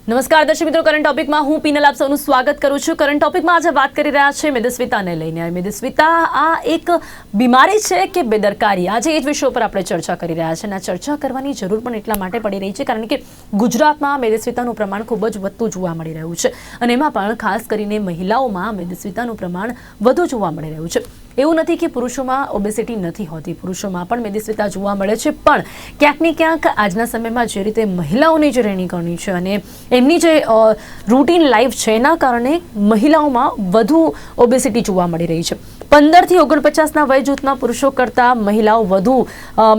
નમસ્કાર દર્શક મિત્રો, કરંટ ટોપિકમાં હું પીનલ આપ સૌનું સ્વાગત કરું છું। કરંટ ટોપિકમાં આજે વાત કરી રહ્યા છે મેદસ્વીતાને લઈને। મેદસ્વીતા આ એક બીમારી છે કે બેદરકારી, આજે એ જ વિષય પર આપણે ચર્ચા કરી રહ્યા છીએ। અને આ ચર્ચા કરવાની જરૂર પણ એટલા માટે પડી રહી છે કારણ કે ગુજરાતમાં મેદસ્વીતાનું પ્રમાણ ખૂબ જ વધતું જોવા મળી રહ્યું છે અને એમાં પણ ખાસ કરીને મહિલાઓમાં મેદસ્વીતાનું પ્રમાણ વધુ જોવા મળી રહ્યું છે। એવું નથી કે પુરુષોમાં ઓબેસિટી નથી હોતી, પુરુષોમાં પણ મેદસ્વીતા જોવા મળે છે, પણ ક્યાંક ને ક્યાંક આજના સમયમાં જે રીતે મહિલાઓની જે રહેણીકરણી છે અને એમની જે રૂટીન લાઈફ છે એના કારણે મહિલાઓમાં વધુ ઓબેસિટી જોવા મળી રહી છે। 15 થી 49ના વય જૂથના પુરુષો કરતાં મહિલાઓ વધુ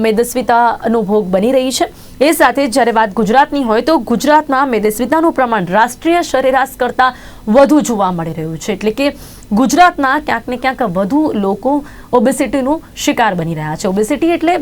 મેદસ્વીતાનો ભોગ બની રહી છે। એ સાથે જ્યારે વાત ગુજરાતની હોય તો ગુજરાતમાં મેદસ્વીતાનું પ્રમાણ રાષ્ટ્રીય સરેરાશ કરતાં વધુ જોવા મળી રહ્યું છે, એટલે કે ગુજરાતના ક્યાંક ને ક્યાંક વધુ લોકો ઓબેસિટીનું શિકાર બની રહ્યા છે। ઓબેસિટી એટલે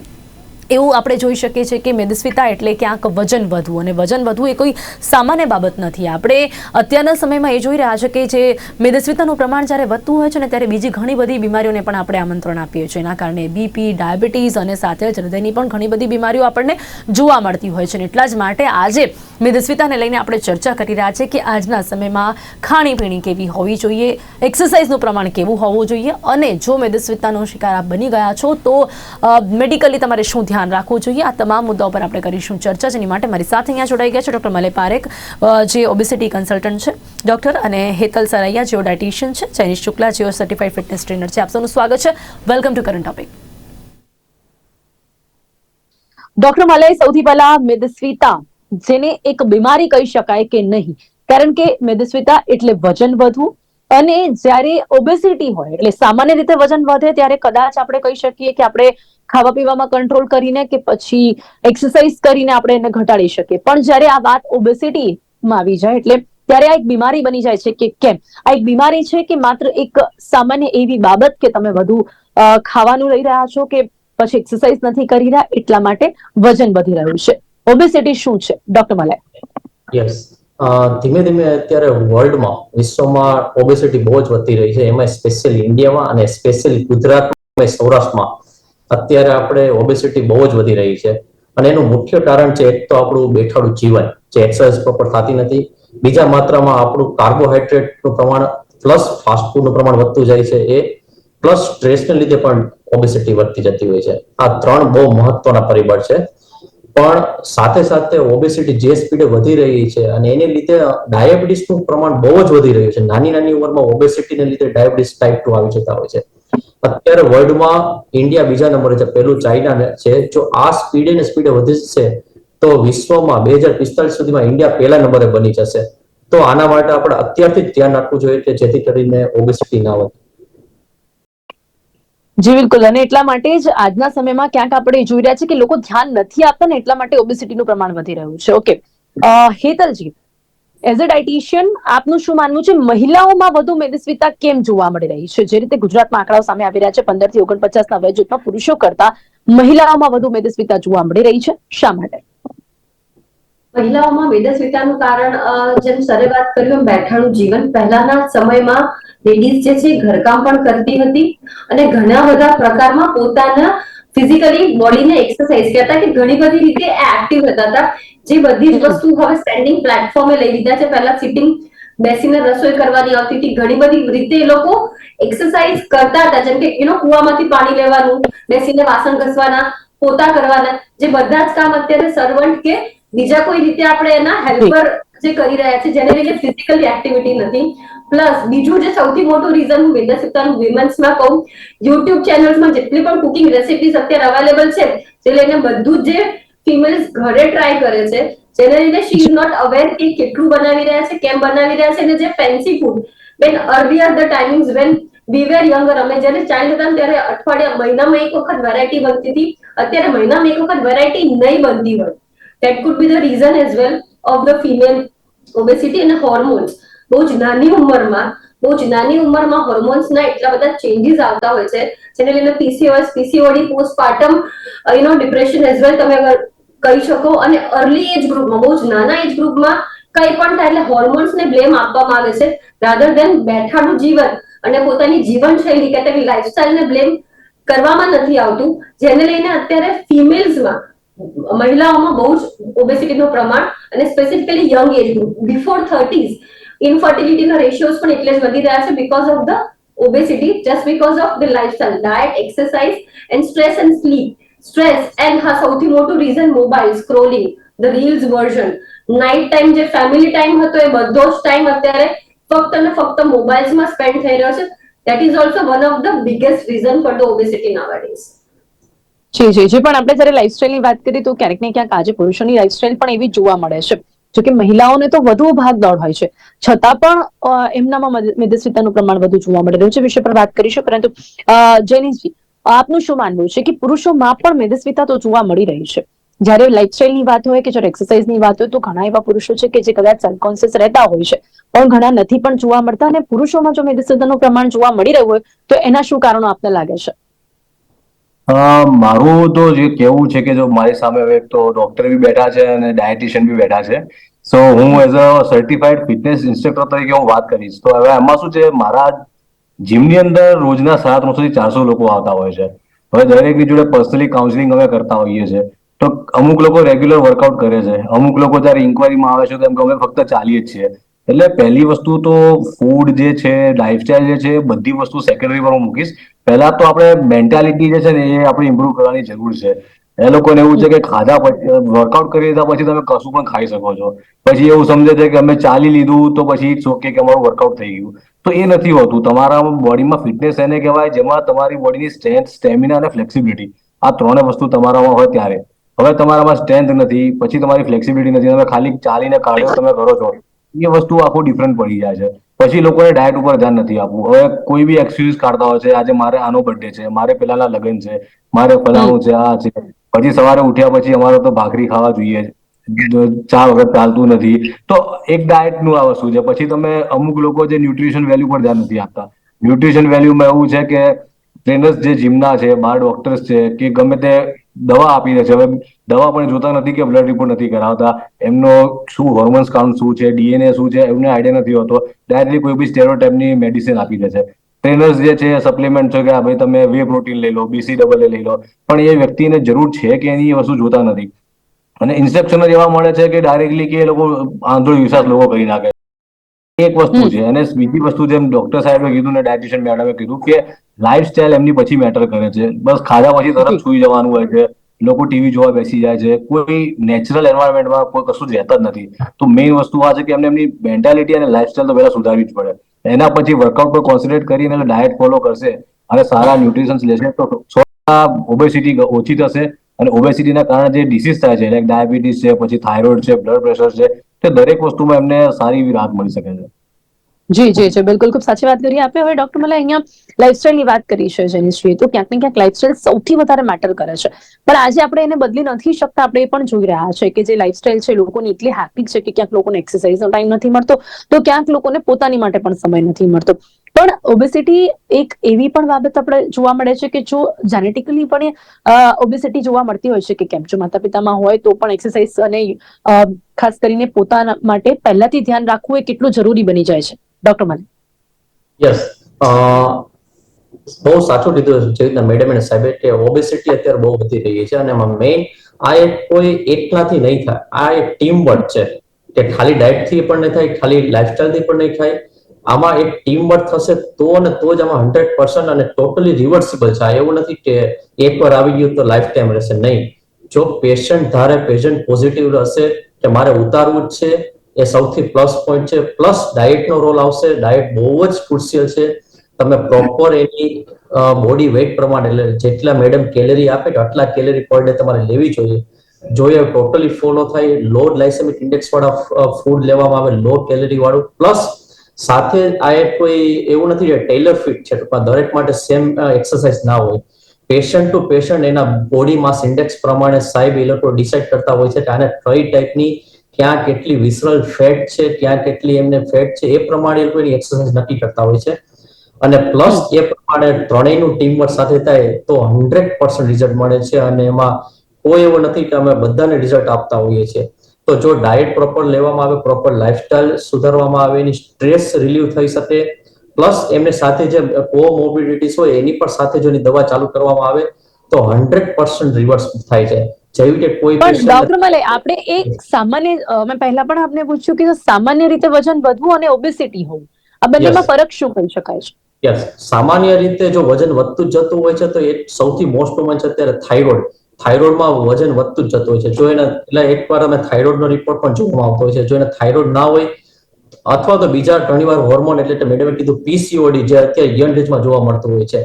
એવું આપણે જોઈ શકીએ છીએ કે મેદસ્વીતા એટલે ક્યાંક વજન વધવું, અને વજન વધવું એ કોઈ સામાન્ય બાબત નથી। આપણે અત્યારના સમયમાં એ જોઈ રહ્યા છે કે જે મેદસ્વીતાનું પ્રમાણ જ્યારે વધતું હોય છે ને ત્યારે બીજી ઘણી બધી બીમારીઓને પણ આપણે આમંત્રણ આપીએ છીએ। એના કારણે બીપી, ડાયાબિટીસ અને સાથે જ હૃદયની પણ ઘણી બધી બીમારીઓ આપણને જોવા મળતી હોય છે। એટલા જ માટે આજે મેદસ્વીતાને લઈને આપણે ચર્ચા કરી રહ્યા છીએ કે આજના સમયમાં ખાણીપીણી કેવી હોવી જોઈએ, એક્સરસાઇઝનું પ્રમાણ કેવું હોવું જોઈએ, અને જો મેદસ્વીતાનો શિકાર આપ બની ગયા છો તો મેડિકલી તમારે શું ધ્યાન રાખવું જોઈએ, આ તમામ મુદ્દાઓ પર આપણે કરીશું ચર્ચા। જેની માટે મારી સાથે અહીંયા જોડાઈ ગયા છે ડૉક્ટર મલય પારેખ, જે ઓબેસિટી કન્સલ્ટન્ટ છે, ડૉક્ટર, અને હેતલ સરૈયા, જેઓ ડાયટિશિયન છે, જૈનિશ શુક્લા, જેઓ સર્ટિફાઈડ ફિટનેસ ટ્રેનર છે। આપ સૌનું સ્વાગત છે, welcome to current topic. Doctor Malay, સૌથી પહેલા મેદસ્વીતા જેને એક બીમારી કહી શકાય કે નહીં, કારણ કે મેદસ્વીતા એટલે વજન વધવું, અને જ્યારે ઓબેસિટી હોય એટલે સામાન્ય રીતે વજન વધે ત્યારે કદાચ આપણે કહી શકીએ કે આપણે ખાવા પીવામાં કંટ્રોલ કરીને કે પછી એક્સરસાઇઝ કરીને આપણે એને ઘટાડી શકીએ, પણ જ્યારે આ વાત ઓબેસિટીમાં આવી જાય એટલે ત્યારે આ એક બીમારી બની જાય છે કે કેમ આ એક બીમારી છે કે માત્ર એક સામાન્ય એવી બાબત કે તમે વધુ ખાવાનું લઈ રહ્યા છો કે પછી એક્સરસાઇઝ નથી કરી રહ્યા એટલા માટે વજન વધી રહ્યું છે। ઓબેસિટી શું છે ડોક્ટર મલય? યસ, ધીમે ધીમે અત્યારે વર્લ્ડમાં, વિશ્વમાં ઓબેસિટી બહુ જ વધતી રહી છે। એમાં સ્પેશિયલી ઇન્ડિયામાં અને સ્પેશિયલી ગુજરાતમાં, સૌરાષ્ટ્રમાં અત્યારે આપણે ઓબેસિટી બહુ જ વધી રહી છે। અને એનું મુખ્ય કારણ છે એક તો આપણું બેઠાડું જીવન, જે એક્સરસાઇઝ પ્રોપર થતી નથી, બીજા માત્રામાં આપણું કાર્બોહાઈડ્રેટનું પ્રમાણ પ્લસ ફાસ્ટ ફૂડનું પ્રમાણ વધતું જાય છે, એ પ્લસ સ્ટ્રેસને લીધે પણ ઓબેસિટી વધતી જતી હોય છે। આ ત્રણ બહુ મહત્વના પરિબળ છે। પણ સાથે સાથે ઓબેસિટી જે સ્પીડે વધી રહી છે અને એને લીધે ડાયાબિટીસનું પ્રમાણ બહુ જ વધી રહ્યું છે। નાની નાની ઉંમરમાં ઓબેસિટીને લીધે ડાયાબિટીસ ટાઈપ 2 આવી જતા હોય છે। અત્યારે વર્લ્ડમાં ઇન્ડિયા બીજા નંબરે છે, પહેલું ચાઇના છે। જો આ સ્પીડે વધશે તો વિશ્વમાં 2045 સુધીમાં ઇન્ડિયા પહેલા નંબરે બની જશે। તો આના માટે આપણે અત્યારથી જ ધ્યાન રાખવું જોઈએ કે જેથી કરીને ઓબેસિટી ના વધે। જી બિલકુલ, અને એટલા માટે જ આજના સમયમાં ક્યાંક આપણે જોઈ રહ્યા છીએ કે લોકો ધ્યાન નથી આપતા ને એટલા માટે ઓબેસિટીનું પ્રમાણ વધી રહ્યું છે। ઓકે, હેતલજી, એઝ અ ડાયટિશિયન આપનું શું માનવું છે, મહિલાઓમાં વધુ મેદસ્વીતા કેમ જોવા મળી રહી છે? જે રીતે ગુજરાતમાં આંકડાઓ સામે આવી રહ્યા છે 15 થી 49ના વય જૂથમાં પુરુષો કરતા મહિલાઓમાં વધુ મેદસ્વીતા જોવા મળી રહી છે, શા માટે? મહિલાઓમાં મેદસ્વીતાનું કારણ, જેમ સરે વાત કરી, બેઠાણું જીવન। પહેલાના સમયમાં લેડીઝ જે છે ઘરકામ પણ કરતી હતી અને ઘણા બધા પ્રકારમાં પોતાના ફિઝિકલી બોડીને એક્સરસાઇઝ કરતા, કે ઘણી બધી રીતે એક્ટિવ હતા। જે બધી જ વસ્તુ હવે સ્ટેન્ડિંગ પ્લેટફોર્મે લઈ લીધા છે। પહેલા સિટિંગ બેસીને રસોઈ કરવાની આવતી હતી, ઘણી બધી રીતે એ લોકો એક્સરસાઇઝ કરતા હતા, જેમ કે કુવામાંથી પાણી લેવાનું, બેસીને વાસણ ઘસવાના, પોતા કરવાના, જે બધા જ કામ અત્યારે સર્વન્ટ કે બીજા કોઈ રીતે આપણે એના હેલ્પર જે કરી રહ્યા છે, જેને લીધે ફિઝિકલી એક્ટિવિટી નથી। પ્લસ બીજું જે સૌથી મોટું રીઝન હું મેદસ્વીતાનું વિમેન્સમાં કહું, યુટ્યુબ ચેનલ્સમાં જેટલી પણ કુકિંગ રેસિપીઝ અત્યારે અવેલેબલ છે, જે લઈને બધું જે ફિમેલ્સ ઘરે ટ્રાય કરે છે, જેને લીધે શી ઇઝ નોટ અવેર કે કેટલું બનાવી રહ્યા છે, કેમ બનાવી રહ્યા છે, અને જે fancy food, when earlier the timings when we were younger, અમે જ્યારે ચાઇલ્ડ હતા ત્યારે અઠવાડિયા મહિનામાં એક વખત વેરાયટી બનતી હતી, અત્યારે મહિનામાં એક વખત વેરાયટી નહીં બનતી હોય। That could be the reason as well of the female obesity and hormones. બહુ જ નાની ઉંમરમાં હોર્મોન્સના એટલા બધા ચેન્જીસ આવતા હોય છે, જેને લઈને PCOS, PCOD, postpartum depression as well તમે કહી શકો। અને અર્લી એજ ગ્રુપમાં, બહુ જ નાના એજ ગ્રુપમાં કંઈ પણ થાય એટલે હોર્મોન્સને બ્લેમ આપવામાં આવે છે, રાધર દેન બેઠાડું જીવન અને પોતાની જીવનશૈલી કે લાઇફસ્ટાઇલને બ્લેમ કરવામાં નથી આવતું, જેને લઈને અત્યારે ફિમેલ્સમાં મહિલાઓમાં બહુ જ ઓબેસિટીનું પ્રમાણ અને specifically young age group before 30s ઇન્ફર્ટિલિટીના રેશિયોઝ પણ એટલે જ વધી રહ્યા છે because of the obesity, just because of the lifestyle, diet, exercise and stress and sleep. Stress and હા સૌથી મોટું reason mobile scrolling, the reels version. Night time જે ફેમિલી ટાઈમ હતો એ બધો જ ટાઈમ અત્યારે ફક્ત અને ફક્ત મોબાઈલ્સમાં સ્પેન્ડ થઈ રહ્યો છે. That is also one of the biggest reason for the obesity nowadays. જી જી જી, પણ આપણે જયારે લાઈફસ્ટાઈલની વાત કરીએ તો ક્યારેક ને ક્યાંક આજે પુરુષોની લાઈફસ્ટાઈલ પણ એવી જોવા મળે છે. જો કે મહિલાઓને તો વધુ ભાગ દોડ હોય છે, છતાં પણ એમનામાં મેદસ્વીતાનું પ્રમાણ વધુ જોવા મળી રહ્યું છે. વિષય પર વાત કરીશું, પરંતુ જૈનિશજી, આપનું શું માનવું છે કે પુરુષોમાં પણ મેદસ્વીતા તો જોવા મળી રહી છે? જયારે લાઈફસ્ટાઈલની વાત હોય કે જયારે એક્સરસાઇઝની વાત હોય તો ઘણા એવા પુરુષો છે કે જે કદાચ સબકોન્શિયસ રહેતા હોય છે, પણ ઘણા નથી પણ જોવા મળતા. અને પુરુષોમાં જો મેદસ્વીતાનું પ્રમાણ જોવા મળી રહ્યું હોય તો એના શું કારણો આપને લાગે છે? મારું તો જે કેવું છે કે જો મારી સામે હવે એક તો ડોક્ટર બી બેઠા છે અને ડાયટિશિયન બી બેઠા છે. સો હું as a certified fitness instructor તરીકે હું વાત કરીશ તો હવે એમાં શું છે, મારા જીમની અંદર રોજના 300 થી 400 લોકો આવતા હોય છે. હવે દરેકની જોડે પર્સનલી કાઉન્સિલિંગ અમે કરતા હોઈએ છીએ. તો અમુક લોકો રેગ્યુલર વર્કઆઉટ કરે છે, અમુક લોકો જયારે ઇન્કવાયરીમાં આવે છે તો એમ કે અમે ફક્ત ચાલીએ જ છીએ. એટલે પહેલી વસ્તુ તો ફૂડ જે છે, લાઈફસ્ટાઈલ જે છે, બધી વસ્તુ સેકન્ડરી પર હું મૂકીશ. પહેલા તો આપણે મેન્ટાલિટી જે છે ને એ આપણે ઇમ્પ્રુવ કરવાની જરૂર છે. એ લોકોને એવું છે કે ખાધા પછી વર્કઆઉટ કરી લીધા પછી તમે કશું પણ ખાઈ શકો છો. પછી એવું સમજે છે કે અમે ચાલી લીધું તો પછી ઇટ્સ ઓકે કે અમારું વર્કઆઉટ થઈ ગયું. તો એ નથી હોતું. તમારા બોડીમાં ફિટનેસ એને કહેવાય જેમાં તમારી બોડીની સ્ટ્રેન્થ, સ્ટેમિના અને ફ્લેક્સિબિલિટી આ ત્રણે વસ્તુ તમારામાં હોય ત્યારે. હવે તમારામાં સ્ટ્રેન્થ નથી, પછી તમારી ફ્લેક્સિબિલિટી નથી, તમે ખાલી ચાલીને કાર્ડિયો તમે કરો છો, એ વસ્તુ આખું ડિફરન્ટ પડી જાય છે. પછી લોકોને ડાયટ ઉપર ધ્યાન નથી આપવું. હવે કોઈ બી એક્સક્યુઝ કાઢતા હોય છે, આજે મારે આનો બર્થડે છે, મારે પેલાના લગ્ન છે, મારે ફલાણું છે, આ છે. પછી સવારે ઉઠ્યા પછી અમારે તો ભાખરી ખાવા જોઈએ, ચા વગર ચાલતું નથી. તો એક ડાયટ નું આ વસ્તુ છે. પછી તમે અમુક લોકો જે ન્યુટ્રિશન વેલ્યુ પર ધ્યાન નથી આપતા. ન્યુટ્રિશન વેલ્યુમાં એવું છે કે ટ્રેનર્સ જે જીમના છે, બાર ડોક્ટર્સ છે કે ગમે તે દવા આપી દે છે. હવે દવા પણ જોતા નથી કે બ્લડ રિપોર્ટ નથી કરાવતા, એમનો શું હોર્મોન્સ કાઉન્ટ શું છે, ડીએનએ શું છે, એમને આઈડિયા નથી હોતો. ડાયરેક્ટલી કોઈ બી સ્ટેરોટાઈપની મેડિસિન આપી દે છે. ટ્રેનર્સ જે છે સપ્લિમેન્ટ છે કે ભાઈ તમે વે પ્રોટીન લઈ લો, BCAA લઈ લો, પણ એ વ્યક્તિને જરૂર છે કે એની એ વસ્તુ જોતા નથી. અને ઇન્સ્ટ્રક્શનો એવા મળે છે કે ડાયરેક્ટલી કે એ લોકો આંધળો વિશ્વાસ લોકો કરી નાખે. એક વસ્તુ છે. અને બીજી વસ્તુ જેમ ડોક્ટર સાહેબે કીધું ને ડાયટિશિયન મેડમે કીધું કે લાઈફસ્ટાઈલ એમની પછી મેટર કરે છે. બસ ખાધા પછી તરત સુઈ જવાનું હોય છે, લોકો ટીવી જોવા બેસી જાય છે, કોઈ નેચરલ એન્વાયરમેન્ટમાં કોઈ કશું રહેતા જ નથી. તો મેઇન વસ્તુ આ છે કે એમને એમની મેન્ટાલિટી અને લાઈફસ્ટાઈલ તો પહેલા સુધારવી જ પડે. એના પછી વર્કઆઉટ પર કોન્સન્ટ્રેટ કરીને ડાયટ ફોલો કરશે અને સારા ન્યુટ્રિશન્સ લેશે તો ઓબેસિટી ઓછી થશે. અને ઓબેસિટીના કારણે જે ડિસીઝ થાય છે, લાઈક ડાયાબિટીસ છે, પછી થાઇરોઇડ છે, બ્લડ પ્રેશર છે, તે દરેક વસ્તુમાં એમને સારી એવી રાહત મળી શકે છે. જી જી જી, બિલકુલ ખૂબ સાચી વાત કરી આપે. હવે ડોક્ટર મલે અહીંયા લાઈફસ્ટાઈલની વાત કરી છે જૈનિશ્રીએ, તો ક્યાંક ને ક્યાંક લાઈફસ્ટાઈલ સૌથી વધારે મેટર કરે છે. પણ આજે આપણે એને બદલી નથી શકતા. આપણે એ પણ જોઈ રહ્યા છે કે જે લાઈફસ્ટાઈલ છે લોકોની એટલી હેક્ટિક છે કે ક્યાંક લોકોને એક્સરસાઇઝનો ટાઈમ નથી મળતો, તો ક્યાંક લોકોને પોતાની માટે પણ સમય નથી મળતો. પણ ઓબેસિટી એક એવી પણ બાબત આપણે જોવા મળે છે કે જો જેનેટિકલી પણ ઓબેસિટી જોવા મળતી હોય છે કે કેમ, જો માતા પિતામાં હોય તો પણ એક્સરસાઇઝ અને ખાસ કરીને પોતાના માટે પહેલાથી ધ્યાન રાખવું એ કેટલું જરૂરી બની જાય છે. ડોક્ટર મલિક. યસ, બહુ સાચું કીધું જે રીતના મેડમ અને સાહેબે કે ઓબેસિટી અત્યારે બહુ વધી રહી છે. અને એમાં મેઇન આ એક કોઈ એકલાથી નહીં થાય, આ એક ટીમ વર્ક છે. કે ખાલી ડાયટ થી પણ નહીં થાય, ખાલી લાઈફસ્ટાઈલ થી પણ નહીં થાય. આમાં એક ટીમ વર્ક થશે તો અને તો જ આમાં 100% અને ટોટલી રિવર્સિબલ છે. એવું નથી કે એકવાર આવી ગયું તો લાઈફ ટાઈમ રહેશે, નહીં. જો પેશન્ટ ધારે, પેશન્ટ પોઝિટિવ રહેશે કે મારે ઉતારવું જ છે, એ સૌથી પ્લસ પોઈન્ટ છે. પ્લસ ડાયટનો રોલ આવશે. ડાયટ બહુ જ ક્રુશિયલ છે. તમે પ્રોપર એની બોડી વેઇટ પ્રમાણે, એટલે જેટલા મેડમ કેલેરી આપે કે આટલા કેલેરી પર ડે તમારે લેવી જોઈએ ટોટલી ફોલો થાય. લો ગ્લાયસેમિક ઇન્ડેક્સ વાળા ફૂડ લેવામાં આવે, લો કેલેરી વાળું. પ્લસ સાથે આ એક કોઈ એવું નથી કે ટેલર ફિટ છે, દરેક માટે સેમ એક્સરસાઇઝ ના હોય. પેશન્ટ ટુ પેશન્ટ એના બોડી માસ ઇન્ડેક્સ પ્રમાણે સાહેબ એ લોકો ડિસાઇડ કરતા હોય છે કે આને કઈ ટાઈપની, ક્યાં કેટલી વિસરલ ફેટ છે, ક્યાં કેટલી એમને ફેટ છે, એ પ્રમાણે એ લોકો એની એક્સરસાઇઝ નક્કી કરતા હોય છે. અને પ્લસ એ પ્રમાણે ત્રણેયનું ટીમવર્ક સાથે થાય તો 100% રિઝલ્ટ મળે છે. અને એમાં કોઈ એવું નથી કે અમે બધાને રિઝલ્ટ આપતા હોઈએ છીએ. તો જો ડાયટ પ્રોપર લેવામાં આવે, પ્રોપર લાઈફસ્ટાઈલ સુધારવામાં આવે, એની સ્ટ્રેસ રિલીવ થઈ શકે, પ્લસ એમને સાથે જે કોમોર્બિડિટીઝ હોય એની પણ સાથે જો દવા ચાલુ કરવામાં આવે તો 100% રિવર્સ થાય છે. જેવી કે કોઈ પણ patient ડોક્ટર મલે આપણે એક સામાન્ય મેં પહેલા પણ આપને પૂછ્યું કે સામાન્ય રીતે વજન વધવું અને ઓબેસિટી હોવું આ બંનેમાં Yes. ફરક શું કહી શકાય છે? યસ, સામાન્ય રીતે જો વજન વધતું જ જતું હોય છે તો એ સૌથી મોસ્ટ કોમન છે અત્યારે થાઇરોઇડમાં વજન વધતું જ જતું હોય છે. જો એને એટલે એકવાર અમે થાઇરોઇડનો રિપોર્ટ પણ જોવામાં આવતો હોય છે. જો એને થાઇરોઇડ ના હોય અથવા તો બીજા ઘણીવાર હોર્મોન એટલે મેડમે કીધું પીસીઓડી જે અત્યારે યંગ એજમાં જોવા મળતું હોય છે,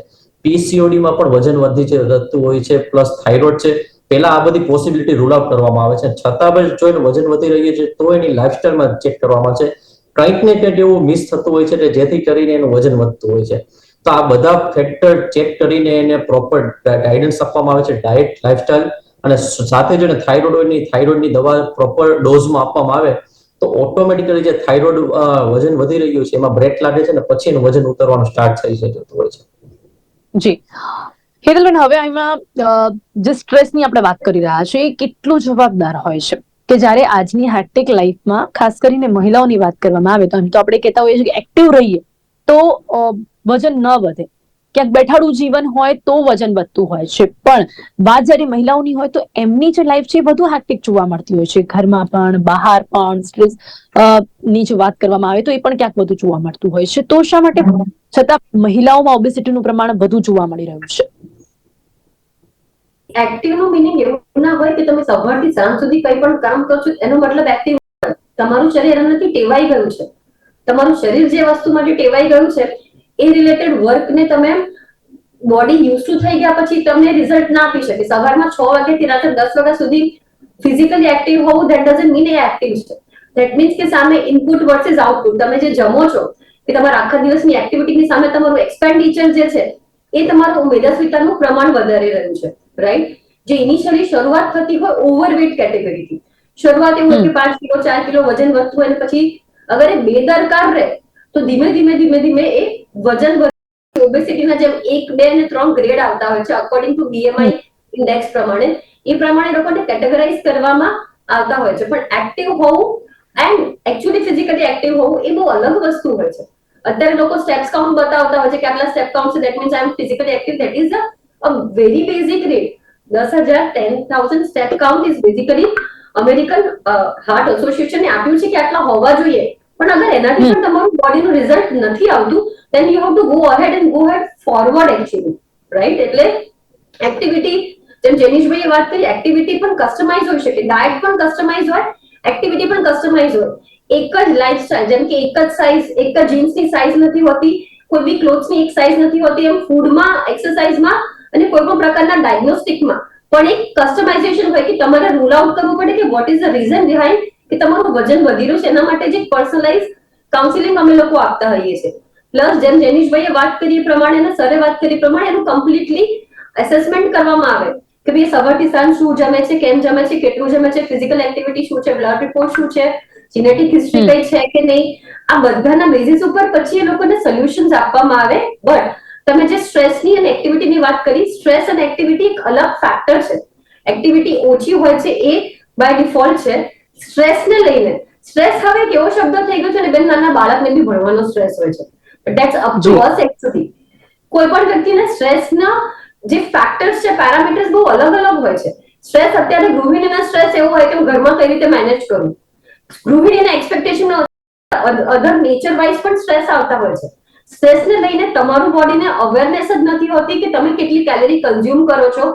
પીસીઓડીમાં પણ વજન વધતું હોય છે પ્લસ થાઇરોઇડ છે. પહેલા આ બધી પોસિબિલિટી રૂલ આઉટ કરવામાં આવે છે, છતાં પણ જો એનું વજન વધી રહ્યું છે તો એની લાઇફસ્ટાઇલમાં ચેક કરવામાં છે. કંઈક ને કંઈક એવું મિસ થતું હોય છે કે જેથી કરીને એનું વજન વધતું હોય છે. તો આ બધા ફેક્ટર ચેક કરીને એને પ્રોપર ગાઈડન્સ આપવામાં આવે છે, ડાયટ, લાઇફસ્ટાઇલ અને સાથે જો થાઇરોઇડની દવા પ્રોપર ડોઝમાં આપવામાં આવે તો ઓટોમેટિકલી જે થાઇરોઇડ વજન વધી રહ્યું છે એમાં બ્રેક લાગે છે ને પછી એનું વજન ઉતરવાનું સ્ટાર્ટ થઈ જતું હોય છે. જી હેતલબેન, હવે એમાં જે સ્ટ્રેસની આપણે વાત કરી રહ્યા છીએ એ કેટલું જવાબદાર હોય છે કે જ્યારે આજની હેક્ટિક લાઈફમાં ખાસ કરીને મહિલાઓની વાત કરવામાં આવે તો એમ તો આપણે કહેતા હોઈએ છીએ કે એક્ટિવ રહીએ તો વજન ન વધે, ક્યાંક બેઠાડું જીવન હોય તો વજન વધતું હોય છે, પણ વાત જ્યારે મહિલાઓની હોય તો એમની જે લાઈફ છે એ વધુ હેક્ટિક જોવા મળતી હોય છે, ઘરમાં પણ બહાર પણ સ્ટ્રેસ ની જો વાત કરવામાં આવે તો એ પણ ક્યાંક વધુ જોવા મળતું હોય છે. તો શા માટે છતાં મહિલાઓમાં ઓબેસિટીનું પ્રમાણ વધુ જોવા મળી રહ્યું છે? એક્ટિવ નું મિનિંગ એવું ના હોય કે તમે સવારથી સાંજ સુધી કંઈ પણ કામ કરશો એનો મતલબ એક્ટિવ. તમારું શરીર એનાથી ટેવાઈ ગયું છે. તમારું શરીર જે વસ્તુ માટે ટેવાઈ ગયું છે એ રિલેટેડ વર્કને તમે બોડી યુઝ ટુ થઈ ગયા પછી તમને રિઝલ્ટ ના આપી શકે. સવારમાં 6 વાગ્યાથી રાત્રે 10 વાગ્યા સુધી ફિઝિકલી એક્ટિવ હોવું that doesn't mean A active છે. ધેટ મીન્સ કે સામે ઇનપુટ વર્સિસ આઉટપુટ, તમે જે જમો છો કે તમારા આખા દિવસની એક્ટિવિટીની સામે તમારું એક્સપેન્ડિચર જે છે એ તમારું મેદસ્વીતાનું પ્રમાણ વધારી રહ્યું છે, રાઈટ? જે ઇનિશિયલી શરૂઆત થતી હોય ઓવરવેટ કેટેગરીથી, શરૂઆત એવું હોય કે 5 કિલો 4 કિલો વજન વધતું હોય અને પછી અગર એ બેદરકાર રહે તો ધીમે ધીમે એ વજન ઓબેસિટીના જેમ 1, 2 અને 3 ગ્રેડ આવતા હોય છે અકોર્ડિંગ ટુ બીએમઆઈ ઇન્ડેક્સ પ્રમાણે. એ પ્રમાણે લોકોને કેટેગરાઇઝ કરવામાં આવતા હોય છે. પણ એક્ટિવ હોવું એન્ડ એકચ્યુઅલી ફિઝિકલી એક્ટિવ હોવું એ બહુ અલગ વસ્તુ હોય છે. અત્યારે લોકો સ્ટેપ્સ કાઉન્ટ બતાવતા હોય છે કે આટલા સ્ટેપ કાઉન્ટ છે, that means I am physically active. That is a very basic rate. 10,000 10,000 step count is basically American heart એસોસિએશને આપ્યું છે કે આટલા હોવા જોઈએ. પણ અગર એનાથી પણ તમારું બોડીનું રિઝલ્ટ નથી આવતું then you have to go ahead and go ahead forward actually, right? એટલે એક્ટિવિટી, જેમ જેનિશભાઈએ વાત કરી, એક્ટિવિટી પણ કસ્ટમાઇઝ હોઈ શકે, ડાયટ પણ કસ્ટમાઇઝ હોય, એક્ટિવિટી પણ કસ્ટમાઇઝ હોય. એક જ લાઈફસ્ટાઈલ, જેમ કે એક જ સાઈઝ, એક જ જીન્સની સાઈઝ નથી હોતી, કોઈ બી ક્લોથ્સની એક સાઈઝ નથી હોતી, એમ ફૂડમાં, એક્સરસાઇઝમાં અને કોઈ પણ પ્રકારના ડાયગ્નોસ્ટિકમાં પણ એક કસ્ટમાઇઝેશન હોય કે તમારે રૂલ આઉટ કરવું પડે કે what is the reason behind કે તમારું વજન વધી રહ્યું છે. એના માટે જે પર્સનલાઇઝ કાઉન્સિલિંગ અમે લોકો આપતા હોઈએ છીએ. પ્લસ જેમ જેનિશભાઈએ વાત કરી એ પ્રમાણે અને સરે વાત કરી પ્રમાણે એનું કમ્પ્લીટલી એસેસમેન્ટ કરવામાં આવે કે ભાઈ સવારથી સાંજ શું જમે છે, કેમ જમે છે, કેટલું જમે છે, ફિઝિકલ એક્ટિવિટી શું છે, બ્લડ રિપોર્ટ શું છે, જીનેટિક હિસ્ટ્રી કઈ છે કે નહીં, આ બધાના બેઝિસ ઉપર પછી એ લોકોને સોલ્યુશન્સ આપવામાં આવે. બટ તમે જે સ્ટ્રેસની અને એક્ટિવિટીની વાત કરી, સ્ટ્રેસ અને એક્ટિવિટી એક અલગ ફેક્ટર છે. એક્ટિવિટી ઓછી હોય છે એ બાય ડિફોલ્ટ છે. સ્ટ્રેસને લઈને, સ્ટ્રેસ હવે કેવો શબ્દ થઈ ગયો છે ને બેન, નાના બાળકને બી ભણવાનો સ્ટ્રેસ હોય છે. That's up to us actually. કોઈ પણ વ્યક્તિને સ્ટ્રેસના જે ફેક્ટર્સ છે, પેરામીટર્સ બહુ અલગ અલગ હોય છે. સ્ટ્રેસ અત્યારે ગૃહિણીના સ્ટ્રેસ એવું હોય કે હું ઘરમાં કઈ રીતે મેનેજ કરું. ગૃહિણીના એક્સપેક્ટેશન અધર નેચર વાઇઝ પણ સ્ટ્રેસ આવતા હોય છે. સ્ટ્રેસને લઈને તમારું બોડીને અવેરનેસ જ નથી હોતી કે તમે કેટલી કેલરી કન્ઝ્યુમ કરો છો.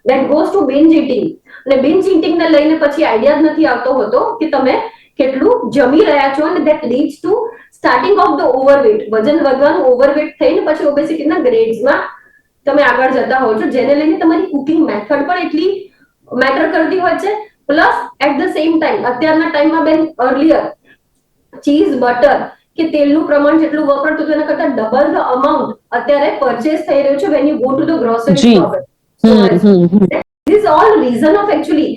That goes to binge eating. અને બિંજ ઈટિંગને લઈને પછી આઈડિયા જ નથી આવતો હોતો કે તમે કેટલું જમી રહ્યા છો, અને that leads two starting of the overweight. વજન વધવાનું ઓવરવેટ થઈને પછી ઓબેસિટીના ગ્રેડ્સમાં તમે આગળ જતા હો છો, જેને લઈને તમારી કુકિંગ મેથડ પણ એટલી મેટર કરતી હોય છે. Plus at the same time અત્યારના ટાઈમમાં બેન, અર્લિયર ચીઝ, બટર કે તેલનું પ્રમાણ જેટલું વપરાતું હતું એના કરતા ડબલ ધ અમાઉન્ટ અત્યારે પરચેસ થઈ રહ્યું છે when you go to the grocery shop. This is all reason of actually,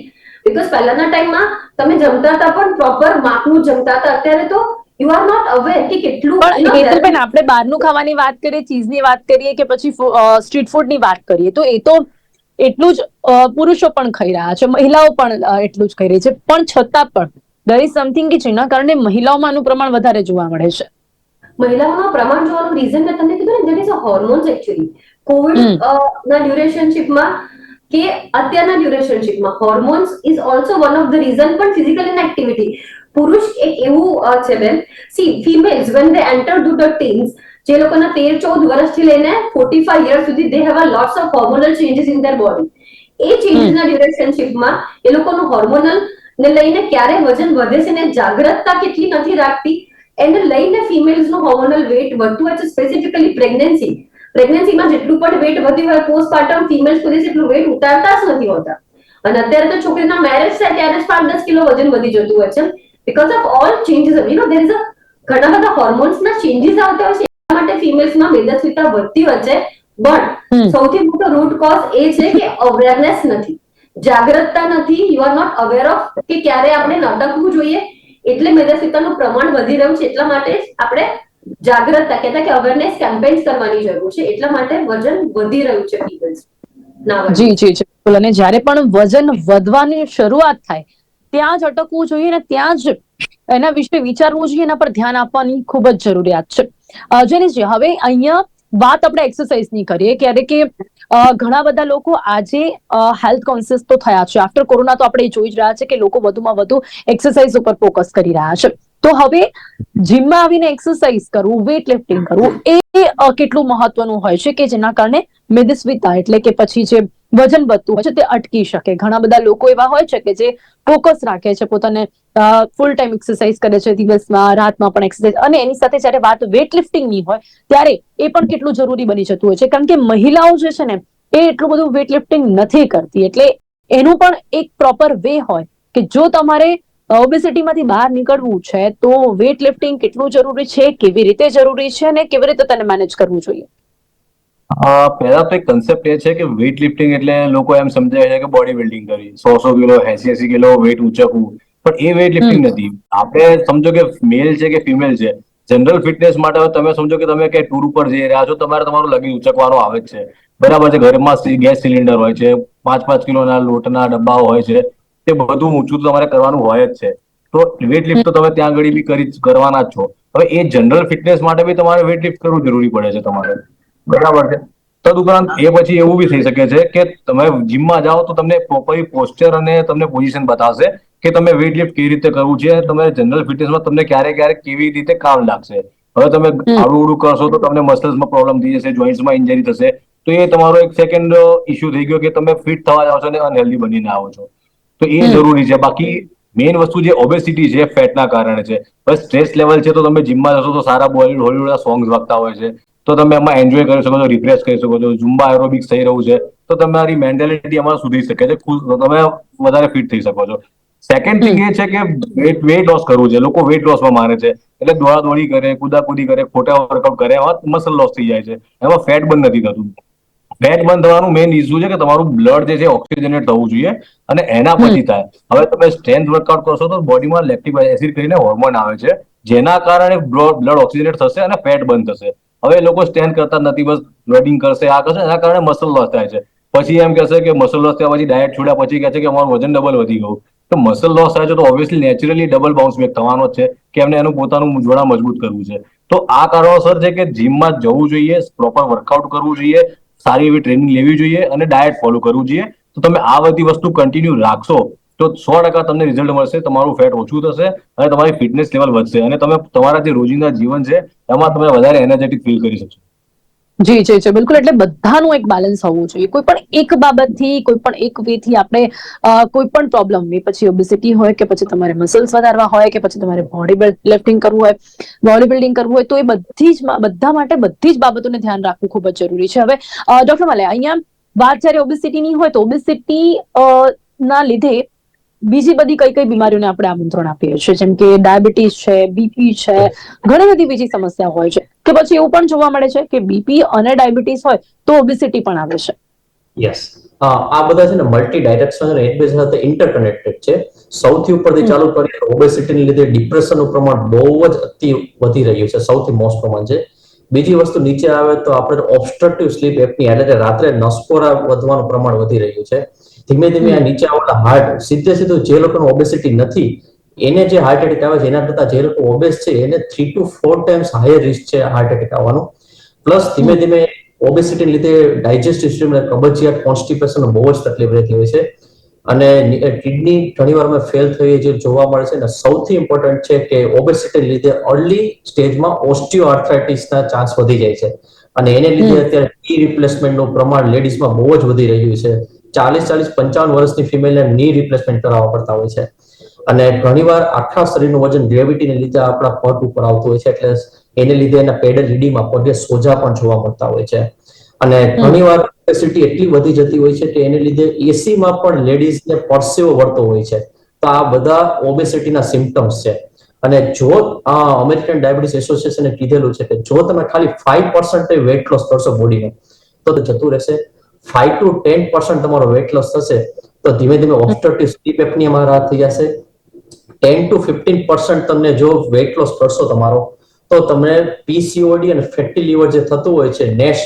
because પહેલાના ટાઈમમાં તમે જમતા હતા પણ પ્રોપર માપનું જમતા હતા. અત્યારે તો યુ આર નોટ અવેર કે કેટલું. પણ હેતલબેન, આપણે બહારનું ખાવાની વાત કરીએ, ચીઝની વાત કરીએ કે પછી સ્ટ્રીટ ફૂડની વાત કરીએ તો એ તો એટલું જ પુરુષો પણ ખાઈ રહ્યા છે, મહિલાઓ પણ એટલું જ ખાઈ રહી છે, પણ છતાં પણ there is something કે જેના કારણે મહિલાઓમાં આનું પ્રમાણ વધારે જોવા મળે છે. મહિલાઓનું પ્રમાણ જોવાનું રીઝન મેં તમને કીધું ને, that is a hormones actually. Covid ના ડ્યુરેશનશિપમાં કે અત્યારના રિલેશનશિપમાં hormones is also one of the reason, પણ ફિઝિકલ ઇનએક્ટિવિટી. પુરુષ એક એવું છે બેન, see females when they enter to the teens, જે લોકોના 13-14 વર્ષથી લઈને 45 યર્સ સુધી, they have a lots of hormonal changes in their body. એ ચેન્જીસના ડ્યુરેશનશિપમાં એ લોકોનું હોર્મોનલ ને લઈને ક્યારે વજન વધે છે ને જાગૃતતા કેટલી નથી રાખતી, એને લઈને ફિમેલ્સનું હોર્મોનલ વેટ વધતું હોય છે. સ્પેસિફિકલી પ્રેગ્નન્સીમાં જેટલું પણ વેટ વધ્યું હોય, પોસ્ટપાર્ટમ ફિમેલ્સ કોઈ એટલું વેટ ઉતારતા જ નથી હોતા. અને અત્યારે તો છોકરીના મેરેજ થાય ત્યારે જ 5-10 કિલો વજન વધી જતું હોય છે, because of all changes. There is ઘણા બધા હોર્મોન્સના ચેન્જીસ આવતા હોય છે, એટલા માટે ફિમેલ્સમાં મેદસ્વીતા વધતી હોય છે. બટ સૌથી મોટો રૂટ કોઝ એ છે કે અવેરનેસ નથી, જાગૃતતા નથી. You are not aware of કે ક્યારે આપણે નટકવું જોઈએ, એટલે મેદસ્વીતાનું પ્રમાણ વધી રહ્યું છે. એટલા માટે જ આપણે જાગૃતતા કહેતા કે અવેરનેસ કેમ્પેન્સ કરવાની જરૂર છે, એટલા માટે વજન વધી રહ્યું છે ફિમેલ્સ ના. જી જી જી બિલકુલ. અને જ્યારે પણ વજન વધવાની શરૂઆત થાય ત્યાં જ અટકવું જોઈએ ને ત્યાં જ એના વિશે વિચારવું જોઈએ, એના પર ધ્યાન આપવાની ખૂબ જ જરૂરિયાત છે. જેનીશજી, હવે અહીંયા વાત આપણે એક્સરસાઇઝની કરીએ. ક્યારે કે ઘણા બધા લોકો આજે હેલ્થ કોન્શિયસ તો થયા છે. આફ્ટર કોરોના તો આપણે જોઈ જ રહ્યા છે કે લોકો વધુમાં વધુ એક્સરસાઇઝ ઉપર ફોકસ કરી રહ્યા છે. તો હવે જીમમાં આવીને એક્સરસાઇઝ કરવું, વેઇટ લિફ્ટિંગ કરવું એ કેટલું મહત્વનું હોય છે કે જેના કારણે મેદસ્વીતા એટલે કે પછી જે વજન વધતું હોય છે તે અટકી શકે. ઘણા બધા લોકો એવા હોય છે કે જે ફોકસ રાખે છે, પોતાને ફૂલ ટાઈમ એક્સરસાઇઝ કરે છે, દિવસમાં રાતમાં પણ એક્સરસાઇઝ. અને એની સાથે જ્યારે વાત વેઇટ લિફ્ટિંગની હોય ત્યારે એ પણ કેટલું જરૂરી બની જતું હોય છે, કારણ કે મહિલાઓ જે છે ને એ એટલું બધું વેઇટ લિફ્ટિંગ નથી કરતી. એટલે એનું પણ એક પ્રોપર વે હોય કે જો તમારે ઓબેસિટીમાંથી બહાર નીકળવું છે તો વેઇટ લિફ્ટિંગ કેટલું જરૂરી છે, કેવી રીતે જરૂરી છે અને કેવી રીતે તેને મેનેજ કરવું જોઈએ. પહેલા તો એક કન્સેપ્ટ એ છે કે વેઇટ લિફ્ટિંગ એટલે લોકો એમ સમજે છે કે બોડી બિલ્ડિંગ કરી 100 કિલો 80 કિલો વેઇટ ઉંચકવું, પણ એ વેઇટ લિફ્ટિંગ નથી. આપણે સમજો કે મેલ છે કે ફિમેલ છે, જનરલ ફિટનેસ માટે તમે સમજો કે તમે કઈ ટૂર ઉપર જઈ રહ્યા છો, તમારે તમારું લગી ઉંચકવાનું આવે જ છે, બરાબર છે. ઘરમાં ગેસ સિલિન્ડર હોય છે, 5-5 કિલોના લોટના ડબ્બાઓ હોય છે, તે બધું ઊંચું તમારે કરવાનું હોય જ છે. તો વેઇટ લિફ્ટ તો તમે ત્યાં આગળ બી કરવાના જ છો. હવે એ જનરલ ફિટનેસ માટે બી તમારે વેઇટ લિફ્ટ કરવું જરૂરી પડે છે તમારે, બરાબર છે. તદુપરાંત એ પછી એવું બી થઈ શકે છે કે તમે જીમમાં જાઓ તો તમને પ્રોપરલી પોસ્ચર અને તમને પોઝિશન બતાવશે કે તમે વેઇટ લિફ્ટ કેવી રીતે કરવું છે, તમે જનરલ ફિટનેસમાં તમને ક્યારે ક્યારે કેવી રીતે કામ લાગશે. હવે તમે આડું ઉડું કરશો તો તમને મસલ્સમાં પ્રોબ્લેમ થઈ જશે, જોઈન્ટ્સમાં ઇન્જરી થશે. તો એ તમારો એક સેકન્ડ ઇસ્યુ થઈ ગયો કે તમે ફિટ થવા જાવ છો અને અનહેલ્ધી બનીને આવો છો. તો એ જરૂરી છે. બાકી મેઇન વસ્તુ જે ઓબેસિટી છે ફેટના કારણે છે. બસ સ્ટ્રેસ લેવલ છે તો તમે જીમમાં જશો તો સારા બોલીવુડ હોલીવુડ સોંગ્સ વાગતા હોય છે, તો તમે એમાં એન્જોય કરી શકો છો, રિફ્રેશ કરી શકો છો. ઝુમ્બા એરોબિક્સ થઈ રહ્યું છે તો તમારી મેન્ટેલિટી એમાં સુધરી શકે છે, તમે વધારે ફિટ થઈ શકો છો. સેકન્ડ થિંગ એ છે કે વેઇટ લોસ કરવું છે. લોકો વેઇટ લોસમાં માને છે એટલે દોડાદોડી કરે, કુદાકુદી કરે, ખોટા વર્કઆઉટ કરે, એમાં મસલ લોસ થઈ જાય છે, એમાં ફેટ બર્ન નથી થતું. ફેટ બર્ન થવાનું મેઇન ઇસ્યુ છે કે તમારું બ્લડ જે છે ઓક્સિજનેટ થવું જોઈએ અને એના પછી થાય. હવે તમે સ્ટ્રેન્થ વર્કઆઉટ કરશો તો બોડીમાં લેક્ટિક એસિડ કરીને હોર્મોન આવે છે, જેના કારણે બ્લડ ઓક્સિજનેટ થશે અને ફેટ બર્ન થશે. હવે લોકો સ્ટ્રેન્થ કરતા નથી, બસ લોડિંગ કરશે, આ કરશે, એના કારણે મસલ લોસ થાય છે. પછી એમ કહેશે કે મસલ લોસ થયા પછી ડાયટ છોડ્યા પછી કહે છે કે અમારું વજન ડબલ વધી ગયું. તો મસલ લોસ થાય છે તો obviously naturally double bounce back થવાનો જ છે કે એમને એનું પોતાનું જોડાણ મજબૂત કરવું છે. તો આ કારણોસર છે કે જીમમાં જવું જોઈએ, પ્રોપર વર્કઆઉટ કરવું જોઈએ, સારી એવી ટ્રેનિંગ લેવી જોઈએ અને ડાયટ ફોલો કરવું જોઈએ. તો તમે આ બધી વસ્તુ કન્ટિન્યુ રાખશો તો 100% તમને રિઝલ્ટ મળશે, તમારું ફેટ ઓછું થશે અને તમારી ફિટનેસ લેવલ વધશે અને તમે તમારા જે રોજિંદા જીવન છે એમાં તમે વધારે એનર્જેટિક ફીલ કરી શકશો. જી જી જી બિલકુલ. એટલે બધાનું એક બેલેન્સ હોવું જોઈએ. કોઈ પણ એક બાબતથી, કોઈ પણ એક વે થી આપણે કોઈ પણ પ્રોબ્લેમ, એ પછી ઓબેસિટી હોય કે પછી તમારે મસલ્સ વધારવા હોય કે પછી તમારે બોડી લિફ્ટિંગ કરવું હોય, બોડી બિલ્ડિંગ કરવું હોય, તો એ બધા માટે બધી જ બાબતોને ધ્યાન રાખવું ખૂબ જ જરૂરી છે. હવે ડોક્ટર માલ્યા, અહીંયા વાત જ્યારે ઓબેસિટીની હોય તો ઓબેસિટી ના લીધે બીજી બધી કઈ કઈ બીમારીઓને આપણે આમંત્રણ આપીએ છીએ, જેમ કે ડાયાબિટીસ છે, બીપી છે, ઘણી બધી બીજી સમસ્યા હોય છે, કે પછી એવું પણ જોવા મળે છે કે બીપી અને ડાયાબિટીસ હોય તો ઓબેસિટી પણ આવે છે. યસ, આ બધા છે ને મલ્ટી ડાયરેક્શનલ એકબીજા સાથે ઇન્ટરકનેક્ટેડ છે. સૌથી ઉપરથી ચાલુ કરીએ તો ઓબેસિટીને લીધે ડિપ્રેશનનું પ્રમાણ બહુ જ અતિ વધી રહ્યું છે, સૌથી મોસ્ટ પ્રમાણ છે. બીજી વસ્તુ નીચે આવે તો આપણે ઓબ્સ્ટ્રક્ટિવ સ્લીપ એપની, એટલે રાત્રે નસકોરા વધવાનું પ્રમાણ વધી રહ્યું છે. ધીમે ધીમે આ નીચે આવતા હાર્ટ, સીધું જે લોકોનું ઓબેસિટી નથી એને જે હાર્ટ એટેક આવે છે એના કરતા જે લોકો ઓબેસ છે એને 3 to 4 times હાયર રિસ્ક છે હાર્ટ એટેક આવવાનું. પ્લસ ધીમે ધીમે ઓબેસિટીને લીધે ડાયજેસ્ટિવ સિસ્ટમ અને કબજિયાત કોન્સ્ટિપેશન બહુ જ તકલીફ રહેતી હોય છે અને કિડની ઘણીવાર ફેલ થઈ જે જોવા મળે છે. અને સૌથી ઇમ્પોર્ટન્ટ છે કે ઓબેસિટી લીધે અર્લી સ્ટેજમાં ઓસ્ટિયોઆર્થ્રાઇટિસના ચાન્સ વધી જાય છે અને એને લીધે અત્યારે ની રિપ્લેસમેન્ટનું પ્રમાણ લેડીઝમાં બહુ જ વધી રહ્યું છે. 40-55 વર્ષની ફિમેલને ની રિપ્લેસમેન્ટ કરાવવા પડતા હોય છે અને ઘણીવાર આખા શરીરનું વજન ગ્રેવિટીને લીધે આપણા પગ ઉપર આવતું હોય છે એટલે એને લીધે એના પેડલ રીડીમાં પગે સોજા પણ જોવા મળતા હોય છે અને ઘણીવાર કેપેસિટી એટલી વધી જતી હોય છે કે એને લીધે એસીમાં પણ લેડીઝને પરસેવો વળતો હોય છે. તો આ બધા ઓબેસિટીના સિમ્પટમ્સ છે અને જો અમેરિકન ડાયાબિટીસ એસોસિએશને કીધેલું છે કે જો તમે ખાલી 5% વેટ લોસ કરશો બોડીને તો જતું રહેશે. 5 to 10% તમારો વેટ લોસ થશે તો ધીમે ધીમે ઓબ્સ્ટ્રક્ટિવ સ્લીપ એપ્નિયામાં રાહત થઈ જશે. 10 to 15% તમને જો વેટ લોસ કરશો તમારો તો તમને પીસીઓડી અને ફેટી લીવર જે થતું હોય છે નેશ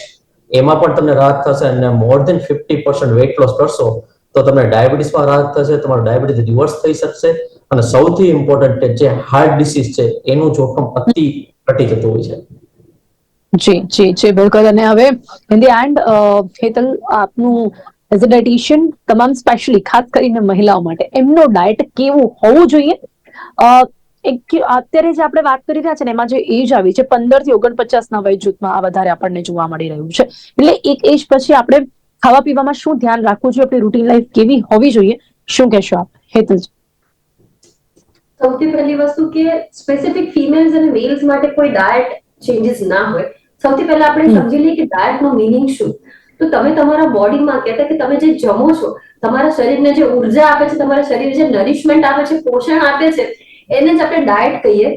એમાં પણ તમને રાહત થશે અને મોર ધેન 50% વેટ લોસ કરશો તો તમને ડાયાબિટીસમાં રાહત થશે, તમારો ડાયાબિટીસ રિવર્સ થઈ શકશે અને સૌથી ઇમ્પોર્ટન્ટ જે હાર્ટ ડિસીઝ છે એનું જોખમ અતિ ઘટી જતું હોય છે. જી જી જી બિલકુલ. અને હવે ઇન ધી એન્ડ હેતલ, આપનું એઝ અ ડાયટિશિયન તમામ સ્પેશિયલી ખાસ કરીને મહિલાઓ માટે એમનો ડાયટ કેવું હોવું જોઈએ? અત્યારે જે આપણે વાત કરી રહ્યા છે ને એમાં જે એજ આવી છે 15 થી 49 ના વય જૂથમાં આ વધારે આપણને જોવા મળી રહ્યું છે. એટલે એક એજ પછી આપણે ખાવા પીવામાં શું ધ્યાન રાખવું જોઈએ? આપણી રૂટીન લાઈફ કેવી હોવી જોઈએ? શું કહેશો આપ હેતલ? સૌથી પહેલી વસ્તુ કે સ્પેસિફિક ફિમેલ્સ અને મેલ્સ માટે કોઈ ડાયટ ચેન્જીસ ના હોય. સૌથી પહેલા આપણે સમજી લઈએ કે ડાયટ નો મીનિંગ શું. તો તમે તમારા બોડીમાં કહેતા કે તમે જે જમો છો, તમારા શરીરને જે ઉર્જા આપે છે, તમારા શરીર જે નરિશમેન્ટ આપે છે, પોષણ આપે છે, એને જ આપણે ડાયટ કહીએ.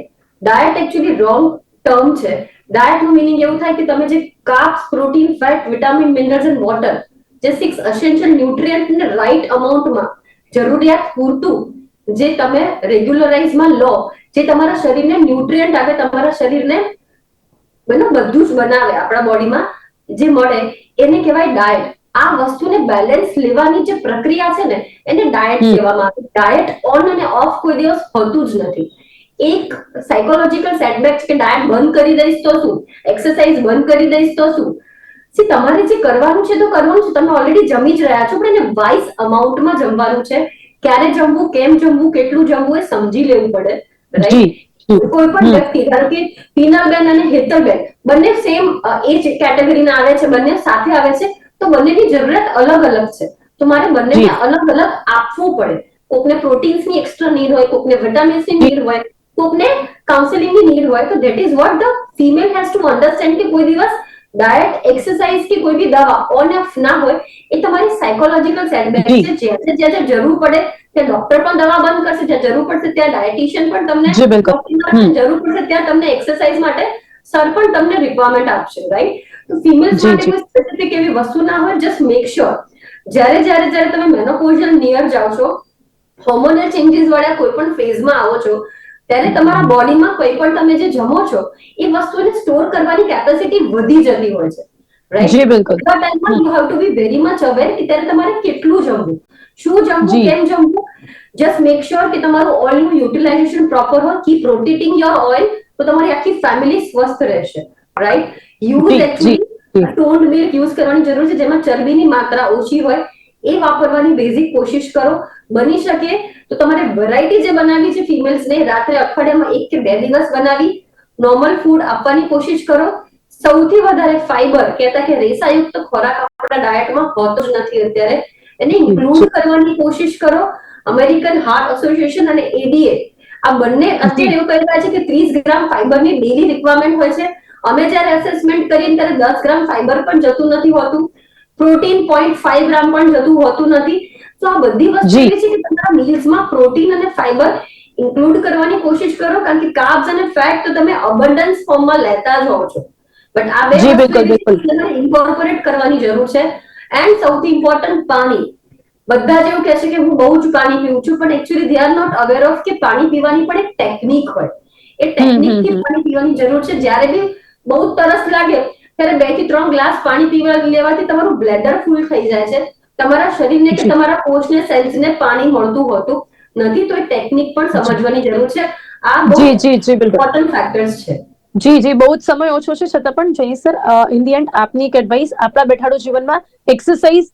ડાયટ એકચ્યુઅલી રોંગ ટર્મ છે. ડાયટ નું મીનિંગ એવું થાય કે તમે જે carbs, protein, fat, vitamin, minerals and water જે 6 એસેન્શિયલ ન્યુટ્રિયન્ટ ને રાઈટ અમાઉન્ટમાં જરૂરિયાત પૂરતું જે તમે રેગ્યુલરાઇઝમાં લો, જે તમારા શરીરને ન્યુટ્રિયન્ટ આપે, તમારા શરીરને બધું જ બનાવે આપણા બોડીમાં જે મળે એને કહેવાય ડાયટ. આ વસ્તુને બેલેન્સ લેવાની જે પ્રક્રિયા છે ને એને ડાયટ કહેવામાં આવે. ડાયટ ઓન અને ઓફ કોઈ દિવસ હોતું જ નથી. એક સાયકોલોજીકલ સેટબેક કે ડાયટ બંધ કરી દઈશ તો શું, એક્સરસાઇઝ બંધ કરી દઈશ તો શું. તમારે જે કરવાનું છે તો કરવાનું છે. તમે ઓલરેડી જમી જ રહ્યા છો પણ એને વાઇઝ અમાઉન્ટમાં જમવાનું છે. ક્યારે જમવું, કેમ જમવું, કેટલું જમવું એ સમજી લેવું પડે. રાઈટ? કોઈ પણ વ્યક્તિ ધારો કે પીનલબેન અને હેતલબેન બંને સેમ એજ કેટેગરીના આવે છે, બંને સાથે આવે છે તો બંનેની જરૂરિયાત અલગ અલગ છે. તો મારે બંનેને અલગ અલગ આપવું પડે. કોકને પ્રોટીન્સની એક્સ્ટ્રા નીડ હોય, કોકને વિટામિન્સની નીડ હોય, કોકને કાઉન્સેલિંગની નીડ હોય. તો that is what the female has to understand કે કોઈ દિવસ ડાયટ, એક્સરસાઇઝ કે કોઈ બી દવા ઓન ઓફ ના હોય. એ તમારી સાયકોલોજીકલ સેટબેક છે. જ્યાં જરૂર પડે ત્યાં ડોક્ટર પણ દવા બંધ કરશે, જ્યાં જરૂર પડશે ત્યાં ડાયટિશિયન પણ તમને જરૂર પડશે ત્યાં તમને એક્સરસાઇઝ માટે સર પણ તમને રિક્વાયરમેન્ટ આપશે. રાઈટ? તો ફિમેલ્સ માટે કોઈ સ્પેસિફિક એવી વસ્તુ ના હોય. જસ્ટ મેક શ્યોર જ્યારે તમે મેનોપોઝિયલ નિયર જાઓ છો, હોર્મોનલ ચેન્જીસ વાળા કોઈ પણ ફેઝમાં આવો છો ત્યારે તમારા બોડીમાં કોઈ પણ તમે જે જમો છો એ વસ્તુને સ્ટોર કરવાની કેપેસિટી વધી જતી હોય છે. રાઈટ? એટલા ટાઈમમાં you have to be very much aware કે ત્યારે તમારે કેટલું જમવું, શું જમવું, કેમ જમવું. જસ્ટ મેક શ્યોર કે તમારું ઓઇલનું યુટિલાઇઝેશન પ્રોપર હોય. કીપ રોટેટિંગ યોર ઓઇલ તો તમારી આખી ફેમિલી સ્વસ્થ રહેશે. Right? Use actually toned milk use કરવાની જરૂર છે જેમાં ચરબીની માત્રા ઓછી હોય એ વાપરવાની બેઝિક કોશિશ કરો. બની શકે તો તમારે વેરાયટી જે બનાવી છે ફિમેલ્સને રાત્રે અઠવાડિયામાં 1 કે 2 દિવસ બનાવી નોર્મલ ફૂડ આપવાની કોશિશ કરો. સૌથી વધારે ફાઈબર કહેતા કે રેસાયુક્ત ખોરાક આપણા ડાયટમાં હોતો જ નથી અત્યારે. એને ઇન્ક્લુડ કરવાની કોશિશ કરો. અમેરિકન હાર્ટ એસોસિએશન અને એડીએ આ બંને અત્યારે એવું કહી રહ્યા છે કે 30 ગ્રામ ફાઈબરની ડેલી રિક્વાયરમેન્ટ હોય છે. અમે જ્યારે એસેસમેન્ટ કરીએ ત્યારે 10 ગ્રામ ફાઈબર પણ જતું નથી હોતું. પ્રોટીન 0.5 ગ્રામ પણ જતું હોતું નથી. તો આ બધી વસ્તુ એવી છે કે તમારા મીલ્સમાં પ્રોટીન અને ફાઈબર ઇન્ક્લુડ કરવાની કોશિશ કરો કારણ કે કાર્બ્સ અને ફેટ તો તમે અબન્ડન્સ ફોર્મમાં લેતા જ હોવ છો. બટ આ બે વસ્તુ ઇન્કોર્પોરેટ કરવાની જરૂર છે. એન્ડ સૌથી ઇમ્પોર્ટન્ટ પાણી. બધા જ એવું કહે છે કે હું બહુ જ પાણી પીઉં છું પણ actually they are not aware of કે પાણી પીવાની પણ એક ટેકનિક હોય. એ ટેકનિકથી પાણી પીવાની જરૂર છે. જ્યારે બી બહુ તરસ લાગે ત્યારે 2 થી 3 ગ્લાસ પાણી પીવા લેવાથી તમારું બ્લેડર ફૂલ થઈ જાય છે. તમારા શરીરને કે તમારા કોષને સેલ્સને પાણી મળતું હોતું નથી. તો એ ટેકનિક પણ સમજવાની જરૂર છે. આ બહુ ઇમ્પોર્ટન્ટ ફેક્ટર્સ છે. જી જી, બહુ જ સમય ઓછો છે છતાં પણ જય સર, ઇન ધી એન્ડ આપની એક એડવાઇસ, આપણા બેઠાડું જીવનમાં એક્સરસાઇઝ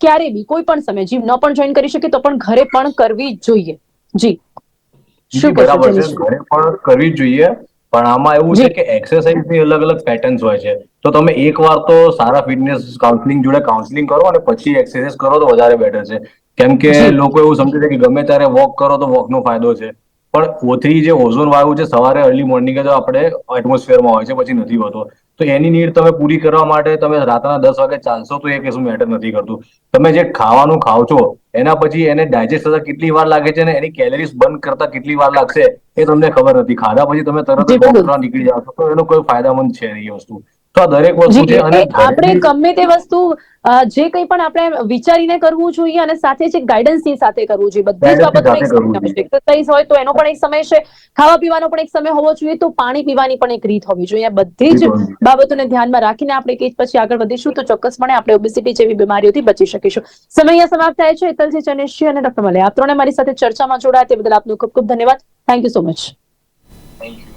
ક્યારે બી કોઈ પણ સમય જીમ ન પણ જોઈન કરી શકે તો પણ ઘરે પણ કરવી જ જોઈએ. જી, શું કહેશો બરાબર છે, જનીશ? ઘરે પણ કરવી જ જોઈએ. પણ આમાં એવું છે જી કે એક્સરસાઇઝ ની અલગ અલગ પેટર્ન્સ હોય છે. તો તમે એક વાર તો સારા ફિટનેસ કાઉન્સલિંગ જોડે કાઉન્સલિંગ કરો અને પછી એક્સરસાઇઝ કરો તો વધારે બેટર છે. કેમ કે જી લોકો એવું સમજે છે કે ગમે ત્યારે વોક કરો તો વોક નો ફાયદો છે. પણ O3 જે ઓઝોન વાયુ છે સવારે અર્લી મોર્નિંગે તો આપણે એટમોસ્ફિયરમાં હોય છે, પછી નથી હોતો. તો એની નીડ તમે પૂરી કરવા માટે તમે રાતના 10 વાગે ચાલશો તો એ કશું મેટર નથી કરતું. તમે જે ખાવાનું ખાવ છો એના પછી એને ડાયજેસ્ટ થતા કેટલી વાર લાગે છે ને એની કેલરીઝ બર્ન કરતા કેટલી વાર લાગશે એ તમને ખબર નથી. ખાધા પછી તમે તરત જી જ વોક બિલકુલ. કરવા નીકળી જાવ છો તો એનો કોઈ ફાયદામંદ છે નહીં એ વસ્તુ. તો આ દરેક વસ્તુ જી, છે અને એટલે ઘરે આપણે બી ગમે તે વસ્તુ જે કંઈ પણ આપણે વિચારીને કરવું જોઈએ અને સાથે જ ગાઈડન્સ ની સાથે કરવું જોઈએ. બધી જ બેલેન્સની બાબતોનો સાથે એક કરવું સમય હોય જોઈએ. છે. એક્સરસાઇઝ હોય તો એનો પણ એક સમય છે, ખાવા પીવાનો પણ એક સમય હોવો જોઈએ, તો પાણી પીવાની પણ એક રીત હોવી જોઈએ. આ બધી જ બિલકુલ. બાબતોને ધ્યાનમાં રાખીને આપણે એક પછી આગળ વધીશું તો ચોક્કસપણે આપણે ઓબેસિટી જેવી બીમારીઓથી બચી શકીશું. સમય અહીંયા સમાપ્ત થાય છે. હેતલજી, જનેશજી અને ડોક્ટર મલે, આપ ત્રણે મારી સાથે ચર્ચામાં જોડાયા તે બદલ આપનો ખૂબ ખૂબ ધન્યવાદ. Thank you so much. Thank you.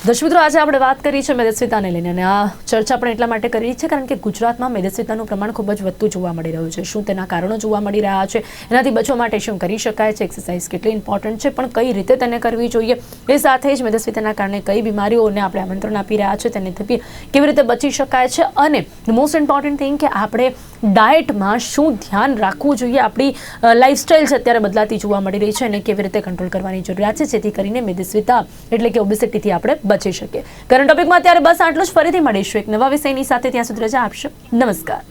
દર્શક મિત્રો, આજે આપણે વાત કરી છે મેદસ્વીતાને લઈને, અને આ ચર્ચા પણ એટલા માટે કરી છે કારણ કે ગુજરાતમાં મેદસ્વીતાનું પ્રમાણ ખૂબ જ વધતું જોવા મળી રહ્યું છે. શું તેના કારણો જોવા મળી રહ્યા છે, એનાથી બચવા માટે શું કરી શકાય છે, એક્સરસાઇઝ કેટલી ઇમ્પોર્ટન્ટ છે, પણ કઈ રીતે તેને કરવી જોઈએ, એ સાથે જ મેદસ્વીતાના કારણે કઈ બીમારીઓને આપણે આમંત્રણ આપી રહ્યા છે, તેનાથી કેવી રીતે બચી શકાય છે, અને મોસ્ટ ઇમ્પોર્ટન્ટ થિંગ કે આપણે ડાયટમાં શું ધ્યાન રાખવું જોઈએ, આપણી લાઇફસ્ટાઇલ છે અત્યારે બદલાતી જોવા મળી રહી છે, અને કેવી રીતે કંટ્રોલ કરવાની જરૂરિયાત છે જેથી કરીને મેદસ્વીતા એટલે કે ઓબેસિટીથી આપણે બચી શકીએ. કરંટ ટોપિકમાં અત્યારે બસ આટલું જ. ફરીથી મળીશું એક નવા વિષયની સાથે. ત્યાં સુધી રજા આપશો. નમસ્કાર.